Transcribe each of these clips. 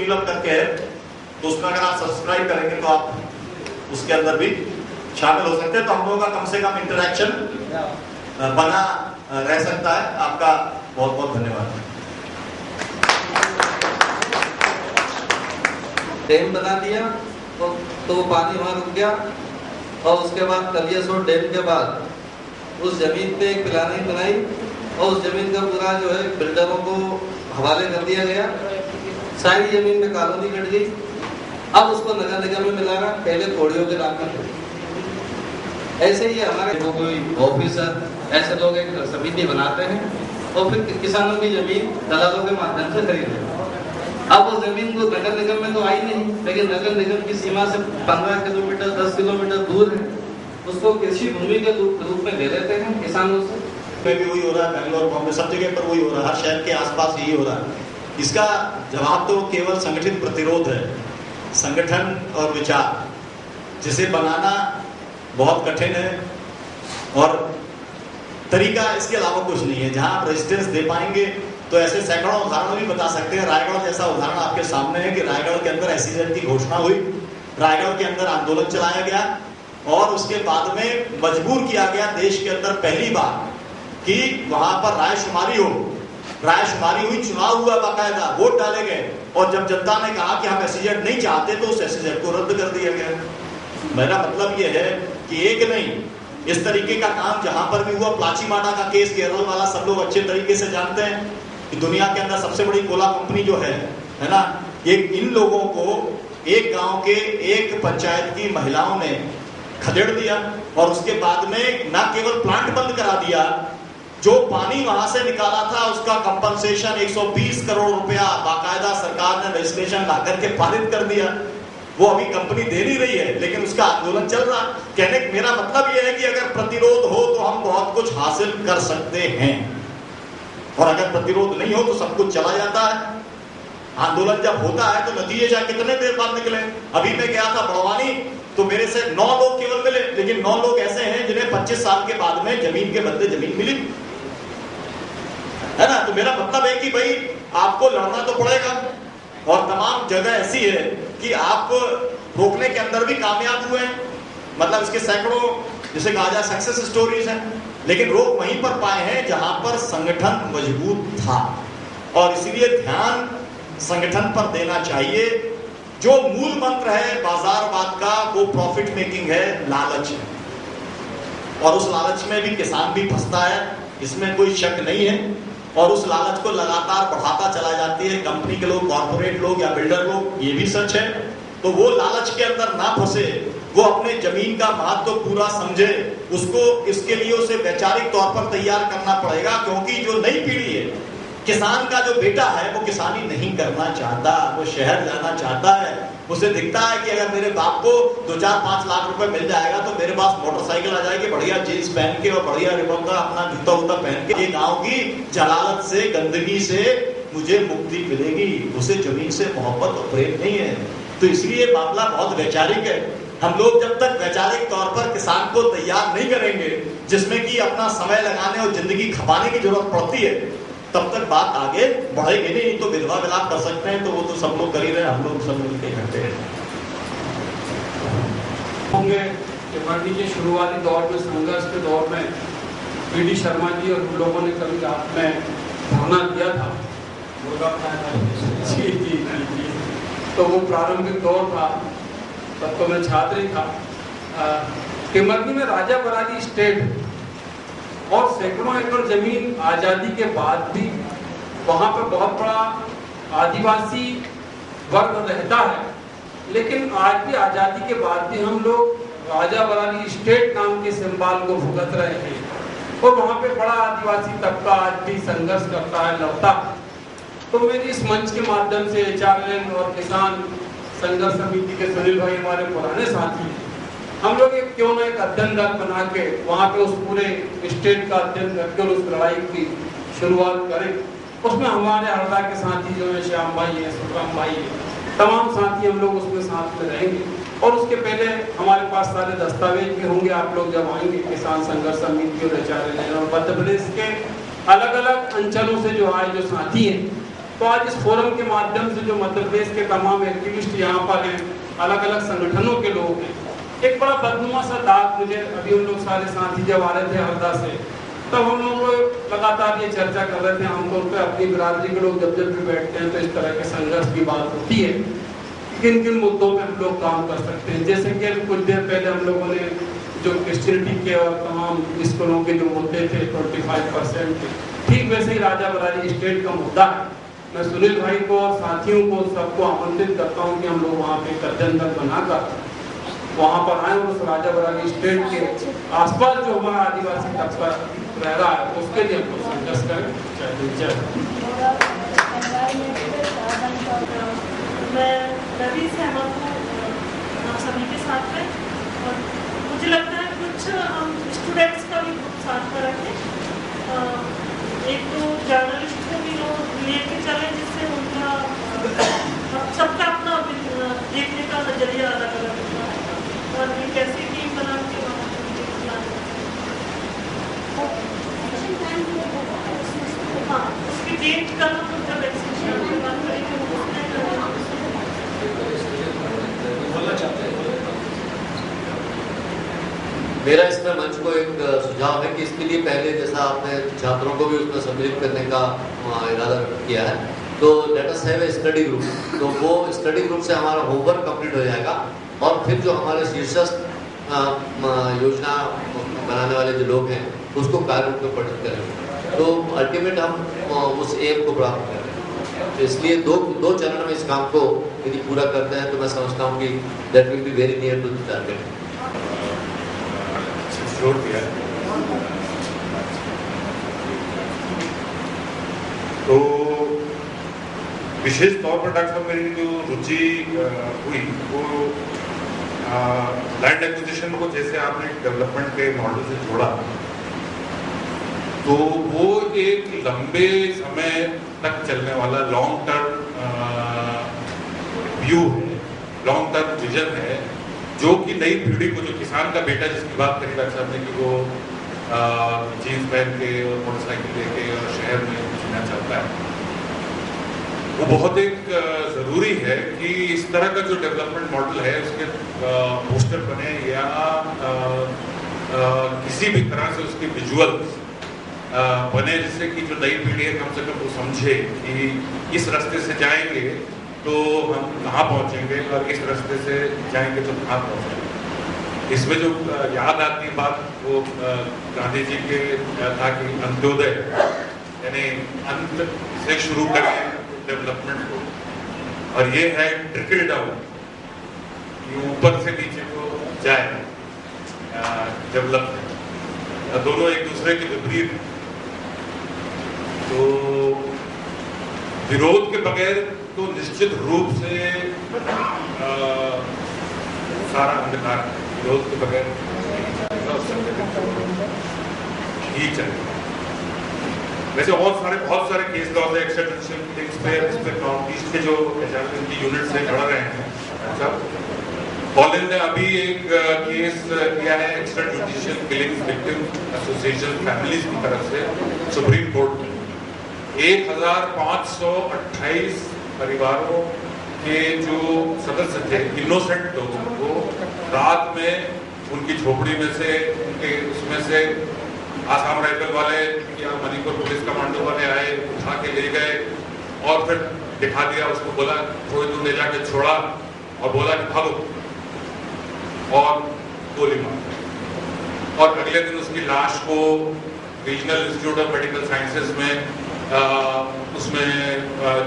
Club करके है, तो उसमें अगर आप सब्सक्राइब करेंगे तो आप उसके अंदर भी शामिल हो सकते हैं। तो हम लोगों का कम से कम इंटरेक्शन बना रह सकता है। आपका बहुत बहुत धन्यवाद। डैम बना दिया तो वो पानी वहां रुक गया, और उसके बाद कलियासोत डैम के बाद उस जमीन पे एक प्लानिंग बनाई और उस जमीन का पूरा जो है बिल्डरों को हवाले कर दिया गया। सारी जमीन में कॉलोनी कट गई। अब उसको नगर निगम में मिला रहा, पहले कोड़ियों के नाम में। ऐसे ही हमारे वो कोई ऑफिसर ऐसे लोग एक समिति बनाते हैं और फिर किसानों की जमीन दलालों के माध्यम से खरीद लेते हैं। अब उस जमीन को नगर निगम में तो आई नहीं, लेकिन नगर निगम की सीमा से 15 किलोमीटर 10 किलोमीटर दूर है, उसको कृषि भूमि के रूप में ले लेते हैं किसानों से। पे भी वही हो रहा है, बेंगलोर बॉम्बे सब जगह पर वही हो रहा है, हर शहर के आसपास यही हो रहा है। इसका जवाब तो केवल संगठित प्रतिरोध है, संगठन और विचार, जिसे बनाना बहुत कठिन है और तरीका इसके अलावा कुछ नहीं है। जहां आप रेजिस्टेंस दे पाएंगे तो ऐसे सैकड़ों उदाहरण भी बता सकते हैं। रायगढ़ जैसा उदाहरण आपके सामने है कि रायगढ़ के अंदर SEZ की घोषणा हुई, रायगढ़ के अंदर आंदोलन चलाया गया और उसके बाद में मजबूर किया गया देश के अंदर पहली बार कि वहां पर रायशुमारी हो। रायशुमारी हुई, चुनाव हुआ, बाकायदा वोट डाले गए और जब जनता ने कहा कि हम SEZ नहीं चाहते तो उस SEZ को रद्द कर दिया गया। मेरा मतलब यह है कि एक नहीं, इस तरीके का काम जहां पर भी हुआ, प्लाची माटा का केस केरल वाला सब लोग अच्छे तरीके से जानते हैं कि दुनिया के अंदर सबसे बड़ी कोला कंपनी जो है ना, ये इन लोगों को एक गांव के एक पंचायत की महिलाओं ने खदेड़ दिया और उसके बाद में ना केवल प्लांट बंद करा दिया, जो पानी वहां से निकाला था उसका कंपनसेशन 120 करोड़ रुपया बाकायदा सरकार ने लेजिस्लेशन ला करके पारित कर दिया। वो अभी कंपनी दे नहीं रही है, लेकिन उसका आंदोलन चल रहा। कहने का मेरा मतलब यह है कि अगर प्रतिरोध हो तो हम बहुत कुछ हासिल कर सकते हैं, और अगर प्रतिरोध नहीं हो तो सब कुछ चला जाता है। आंदोलन जब होता है तो नतीजे चाहे कितने देर बाद निकले। अभी मैं गया था बड़वानी, तो मेरे से 9 लोग केवल मिले, लेकिन 9 लोग ऐसे हैं जिन्हें 25 साल के बाद में जमीन के बदले जमीन मिली है ना। तो मेरा मतलब है कि भाई आपको लड़ना तो पड़ेगा, और तमाम जगह ऐसी है कि आप रोकने के अंदर भी कामयाब हुए हैं। मतलब इसके सैकड़ों, जिसे कहा जाए, सक्सेस स्टोरीज हैं, लेकिन रोक वहीं पर पाए हैं जहां पर संगठन मजबूत था। और इसीलिए ध्यान संगठन पर देना चाहिए। जो मूल मंत्र है बाजारवाद का, वो प्रॉफिट मेकिंग है, लालच है, और उस लालच में भी किसान भी फंसता है, इसमें कोई शक नहीं है। और उस लालच को लगातार बढ़ाता चला जाती है कंपनी के लोग, कॉर्पोरेट लोग या बिल्डर लोग, ये भी सच है। तो वो लालच के अंदर ना फंसे, वो अपने जमीन का महत्व पूरा समझे, उसको इसके लिए उसे वैचारिक तौर पर तैयार करना पड़ेगा। क्योंकि जो नई पीढ़ी है, किसान का जो बेटा है, वो किसानी नहीं करना चाहता, वो शहर जाना चाहता है। उसे दिखता है कि अगर मेरे बाप को 2-4-5 लाख रुपए मिल जाएगा तो मेरे पास मोटरसाइकिल आ जाएगी, बढ़िया जींस पहन के और बढ़िया रिबन का अपना जूता उता पहन के, ये गांव की जलालत से, गंदगी से मुझे मुक्ति मिलेगी। उसे जमीन से मोहब्बत और प्रेम नहीं है। तो इसलिए मामला बहुत वैचारिक है। हम लोग जब तक वैचारिक तौर पर किसान को तैयार नहीं करेंगे, जिसमें कि अपना समय लगाने और जिंदगी खपाने की जरूरत पड़ती है, तब तक बात आगे बढ़ेगी नहीं। तो विधवा विलाप कर सकते हैं, तो वो तो सब लोग कर ही रहे हैं, हम लोग सब मिलकर करते हैं। होंगे कि मंडी के शुरुआती दौर में, संघर्ष के दौर में पीडी शर्मा जी और उन लोगों ने कभी रात में धरना दिया था, जी जी जी। तो वो प्रारंभिक दौर था, तब तो मैं छात्र ही था। किमर्दी में राजा बराली स्टेट और सैकड़ों एकड़ जमीन आज़ादी के बाद भी वहाँ पर बहुत बड़ा आदिवासी वर्ग रहता है। लेकिन आज भी आज़ादी के बाद भी हम लोग राजा बराली स्टेट नाम के सिंबल को भुगत रहे हैं, और वहाँ पे बड़ा आदिवासी तबका आज भी संघर्ष करता है, लड़ता है। तो मेरी इस मंच के माध्यम से HRN और किसान संघर्ष समिति के सुनील भाई हमारे पुराने साथी हैं, हम लोग एक क्यों ना एक अध्ययन दल बना के वहाँ पे उस पूरे स्टेट का अध्ययन करके उस लड़ाई की शुरुआत करें। उसमें हमारे हरदा के साथी जो है, श्याम भाई है, सुखराम भाई है, तमाम साथी हम लोग उसमें साथ में रहेंगे। और उसके पहले हमारे पास सारे दस्तावेज भी होंगे, आप लोग जब आएंगे किसान संघर्ष समिति और HRN और मध्य प्रदेश के अलग अलग अंचलों से जो आए, जो साथी हैं, तो आज इस फोरम के माध्यम से जो मध्य प्रदेश के तमाम एक्टिविस्ट यहाँ पर हैं, अलग अलग संगठनों के लोग हैं, एक बड़ा बदनुमा सा दाग मुझे अभी उन लोग सारे साथी जब आ रहे थे हरदा से, तब हम लोग लगातार ये चर्चा कर रहे थे। आमतौर पर अपनी बिरादरी के लोग जब जब भी बैठते हैं तो इस तरह के संघर्ष की बात होती है, किन किन मुद्दों पे हम लोग काम कर सकते हैं। जैसे कि अभी कुछ देर पहले हम लोगों ने जो क्रिश्चियनिटी के और तमाम स्कूलों के जो मुद्दे थे 25% के, ठीक वैसे ही राजा बरारी स्टेट का मुद्दा है। मैं सुनील भाई को और साथियों को सबको आमंत्रित करता हूँ कि हम लोग वहाँ पे अध्ययन दल बनाकर वहाँ पर आए और उस राजा बरारी स्टेट के आसपास जो हमारा आदिवासी तबका रह रहा है उसके लिए हम लोग संघर्ष करें। मैं भी सहमत हूँ आप सभी के साथ में, और मुझे लगता है कुछ हम स्टूडेंट्स का भी साथ में रखें। एक तो जर्नलिस्ट को भी लोग लेके चले जिससे उनका सबका अपना देखने का नजरिया अलग अलग होता है, और एक ऐसी टीम बना के हाँ उसकी डेट का जब एक्सटेंशन की बात करेंगे मेरा इसमें मंच को एक सुझाव है कि इसके लिए पहले जैसा आपने छात्रों को भी उसमें सम्मिलित करने का इरादा व्यक्त किया है, तो let us have a study group. तो वो स्टडी ग्रुप से हमारा होमवर्क कंप्लीट हो जाएगा और फिर जो हमारे शीर्षस्थ योजना बनाने वाले जो लोग हैं उसको कार्य रूप में पठित करेंगे, तो अल्टीमेट हम उस एम को प्राप्त करें। तो इसलिए दो चरण में इस काम को यदि पूरा करते हैं तो मैं समझता हूँ कि that will be very near to the target. जोड़ दिया तो विशेष तौर पर डॉक्टर साहब मेरी जो रुचि हुई वो लैंड एक्विजिशन को जैसे आपने डेवलपमेंट के मॉडल से जोड़ा, तो वो एक लंबे समय तक चलने वाला लॉन्ग टर्म व्यू है, लॉन्ग टर्म विजन है, जो कि नई पीढ़ी को, जो किसान का बेटा जिसकी बात करी डॉक्टर साहब ने कि वो जीन्स पहन के और मोटरसाइकिल लेके और शहर में जीना चाहता है, वो बहुत एक ज़रूरी है कि इस तरह का जो डेवलपमेंट मॉडल है उसके पोस्टर बने या किसी भी तरह से उसके विजुअल बने, जिससे कि जो नई पीढ़ी है कम से कम वो समझे कि इस रास्ते से जाएंगे तो हम कहाँ पहुँचेंगे और इस रास्ते से जाएंगे तो कहाँ पहुँचेंगे। इसमें जो याद आती बात वो गांधी जी के था कि अंत्योदय यानी अंत से शुरू करें डेवलपमेंट को, और ये है ट्रिकल डाउन, ये ऊपर से नीचे को जाए डेवलपमेंट, दोनों एक दूसरे के विपरीत। तो विरोध के बगैर तो निश्चित रूप से सारा अंधकार विरोध के बगैर ही चलेगा। वैसे बहुत सारे केस लॉज है, एक्स्ट्राजुडिशियल किलिंग्स पे, इस पे नॉर्थ ईस्ट के जो की यूनिट से लड़ रहे हैं। अच्छा, कॉलिन ने अभी एक केस किया है एक्स्ट्राजुडिशियल किलिंग्स विक्टिम एसोसिएशन फैमिलीज की तरफ से सुप्रीम कोर्ट में। 1528 परिवारों के जो सदस्य थे, इनोसेंट लोगों को रात में उनकी झोपड़ी में से, उनके उसमें से आसाम राइफल वाले या मणिपुर पुलिस कमांडो वाले आए, उठा के ले गए और फिर दिखा दिया, उसको बोला थोड़ी दूर ले जाके छोड़ा और बोला कि भागो, और गोली मार। और अगले दिन उसकी लाश को regional institute of medical sciences में उसमें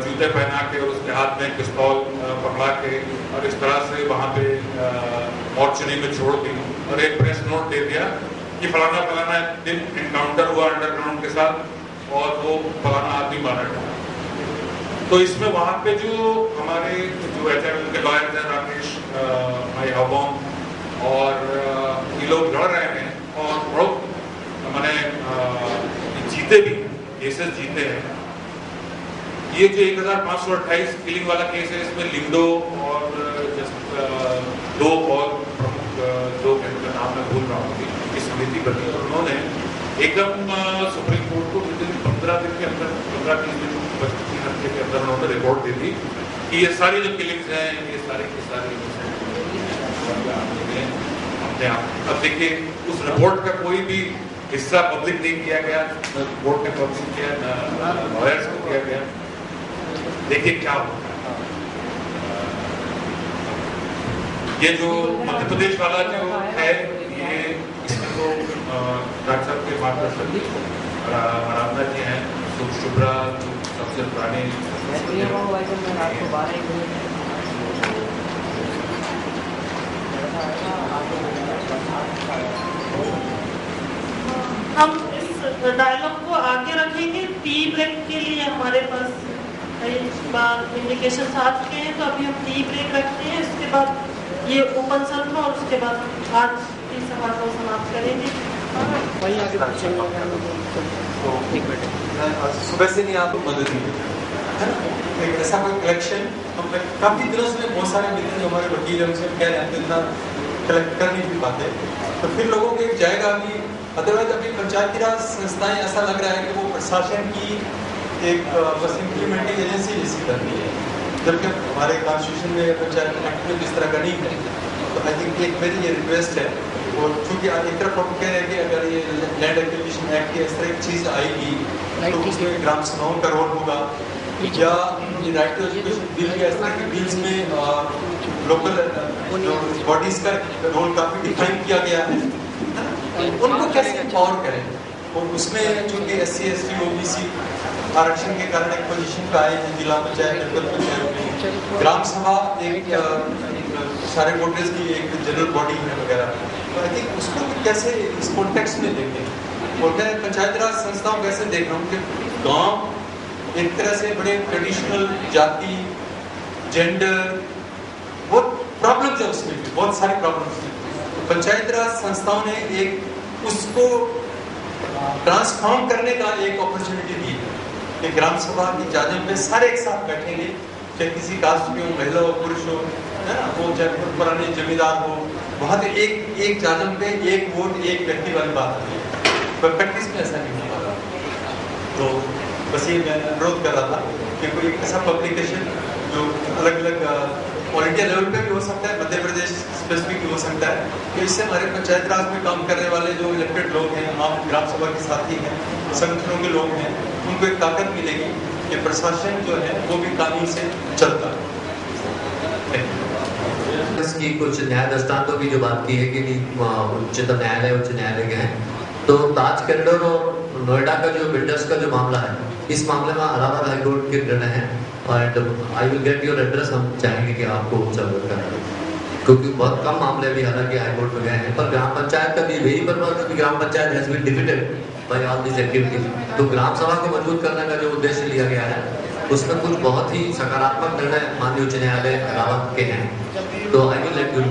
जूते पहना के और उसके हाथ में पिस्तौल पकड़ा के और इस तरह से वहाँ पे मॉर्चरी में छोड़ दी और एक प्रेस नोट दे दिया कि फलाना फलाना दिन इनकाउंटर हुआ अंडरग्राउंड के साथ और वो फलाना आदमी मारा गया। तो इसमें वहाँ पे जो हमारे जो HRL के लॉयर हैं, राकेश भाई हाबोंग और ये लोग लड़ रहे हैं और बहुत मैंने जीते भी केसेस जीते हैं। ये जो 1528 किलिंग वाला केस है, इसमें लिंगडो और दो और प्रमुख लोग हैं, उनका नाम मैं भूल रहा हूँ, की समिति बनी और उन्होंने एकदम सुप्रीम कोर्ट को विदिन 15 दिन के अंदर 15-20 दिन घंटे के अंदर उन्होंने रिपोर्ट दी थी कि ये सारी जो किलिंग्स हैं ये सारी की सारी अपने आप। अब देखिए उस रिपोर्ट का कोई भी हिस्सा पब्लिक नहीं किया गया, न रिपोर्ट ने पब्लिक किया, न लॉयर्स को किया गया। देखिए क्या होता है। ये जो मध्य प्रदेश वाला जो है ये इसमें तो डॉक्टर साहब के मार्गदर्शन आराधना जी हैं, शुभ्रा जो सबसे पुराने हम इस डायलॉग को आगे रखेंगे। टी ब्रेक के लिए हमारे पास इंडिकेशन आ चुके हैं, तो अभी हम टी ब्रेक रखते हैं। इसके बाद ये ओपन सत्र और उसके बाद आज की सभा को समाप्त करेंगे। सुबह से नहीं आप मदद नहीं एक ऐसा कोई कलेक्शन हम काफी दिनों से बहुत सारे मित्र जो हमारे वकील हैं उनसे कह रहे हैं इतना कलेक्ट कर नहीं पाते, तो फिर लोगों को एक जाएगा अभी। अदरवाइज अभी पंचायती राज संस्थाएं ऐसा लग रहा है कि वो प्रशासन की एक बस इम्प्लीमेंटिंग एजेंसी जैसी कर रही है, जबकि हमारे कॉन्स्टिट्यूशन में पंचायत एक्ट में इस तरह का नहीं है। तो आई थिंक एक मेरी ये रिक्वेस्ट है, और चूँकि एक तरफ हम कह रहे हैं कि अगर ये लैंड एक्विजिशन एक्ट की इस तरह की चीज़ आएगी तो उसमें ग्राम सभाओं का रोल होगा, या ये राइट टू एजुकेशन बिल के इस तरह के बिल्स में लोकल जो बॉडीज का रोल काफ़ी डिफाइन किया गया है, उनको कैसे एम्पावर करें। और उसमें चूँकि SC ST OBC आरक्षण के कारण एक पोजीशन पे आए हैं जिला पंचायत नगर पंचायत में, ग्राम सभा एक सारे वोटर्स की एक जनरल बॉडी है वगैरह। तो आई थिंक उसको कैसे इस कॉन्टेक्स्ट में देखें, और मैं पंचायत राज संस्थाओं कैसे देख रहा हूँ कि गाँव एक तरह से बड़े ट्रेडिशनल जाति जेंडर बहुत प्रॉब्लम्स है उसमें भी, बहुत सारी प्रॉब्लम्स हैं। तो पंचायत राज संस्थाओं ने एक उसको ट्रांसफॉर्म करने का एक अपॉर्चुनिटी दी है कि ग्राम सभा की जाजम पे सारे एक साथ बैठेंगे, चाहे किसी कास्ट के हो, महिला हो, पुरुष हो, है ना, वो चाहे पुराने जमींदार हो, वहाँ पे एक जाजम पे एक वोट एक व्यक्ति वाली बात होती है, पर प्रैक्टिस में ऐसा नहीं हो रहा। तो बस ये मैं अनुरोध कर रहा था कि कोई ऐसा पब्लिकेशन जो अलग अलग ऑल इंडिया लेवल पे भी हो सकता है, मध्य प्रदेश स्पेसिफिक भी हो सकता है, कि इससे हमारे पंचायत राज में काम करने वाले जो इलेक्टेड लोग हैं, आप ग्राम सभा के साथी हैं, संगठनों के लोग हैं, उनको एक ताकत मिलेगी कि प्रशासन जो है वो भी कानून से चलता है। इसकी कुछ न्याय दृष्टांतों की जो बात की है कि उच्चतम न्यायालय उच्च न्यायालय के हैं, तो ताज कॉरिडोर और नोएडा का जो बिल्डर्स का जो मामला है, इस मामले में इलाहाबाद हाईकोर्ट के निर्णय है, और I will get your address. हम चाहेंगे कि आपको सबमिट करना, क्योंकि बहुत कम मामले भी हालांकि हाईकोर्ट में गए हैं, पर ग्राम पंचायत का भी वेरी पर्पस की gram panchayat has been defeated by all this activities. तो ग्राम सभा को मजबूत करने का जो उद्देश्य लिया गया है उसमें कुछ बहुत ही सकारात्मक निर्णय माननीय उच्च न्यायालय इलाहाबाद के हैं। तो I will let you know.